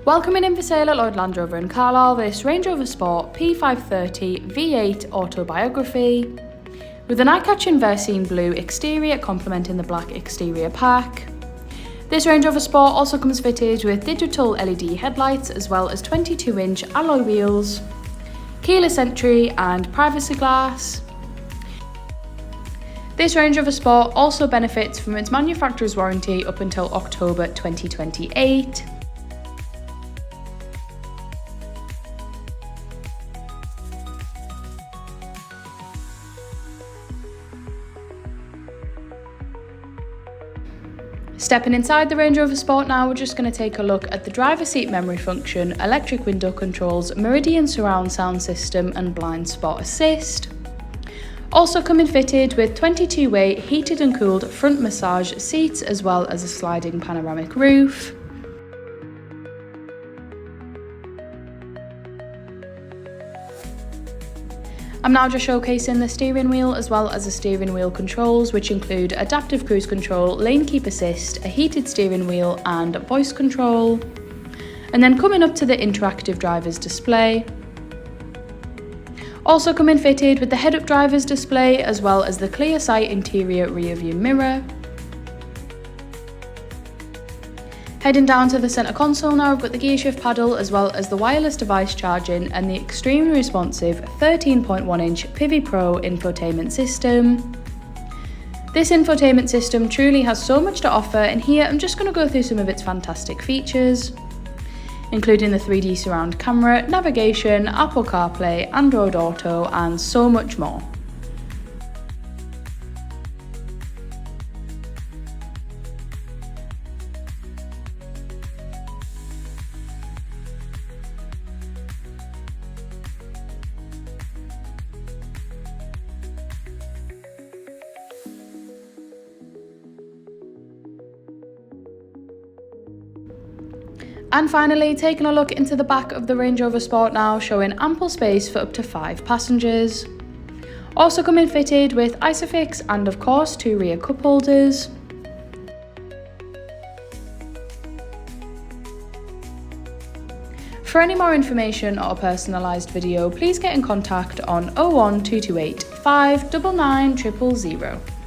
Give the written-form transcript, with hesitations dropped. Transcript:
Welcoming in for sale at Lloyd Land Rover in Carlisle this Range Rover Sport P530 V8 Autobiography with an eye-catching Varesine Blue exterior complementing the black exterior pack. This Range Rover Sport also comes fitted with digital LED headlights as well as 22-inch alloy wheels, keyless entry and privacy glass. This Range Rover Sport also benefits from its manufacturer's warranty up until October 2028. Stepping inside the Range Rover Sport now, we're just going to take a look at the driver seat memory function, electric window controls, Meridian surround sound system and blind spot assist. Also coming fitted with 22-way heated and cooled front massage seats as well as a sliding panoramic roof. I'm now just showcasing the steering wheel as well as the steering wheel controls, which include adaptive cruise control, lane keep assist, a heated steering wheel and voice control. And then coming up to the interactive driver's display. Also coming fitted with the head-up driver's display as well as the clear sight interior rear view mirror. Heading down to the centre console now, we've got the gear shift paddle as well as the wireless device charging and the extremely responsive 13.1-inch P530 Pro infotainment system. This infotainment system truly has so much to offer, and here I'm just going to go through some of its fantastic features, including the 3D surround camera, navigation, Apple CarPlay, Android Auto and so much more. And finally, taking a look into the back of the Range Rover Sport now, showing ample space for up to 5 passengers. Also coming fitted with Isofix and of course 2 rear cup holders. For any more information or a personalised video, please get in contact on 01228 599 000.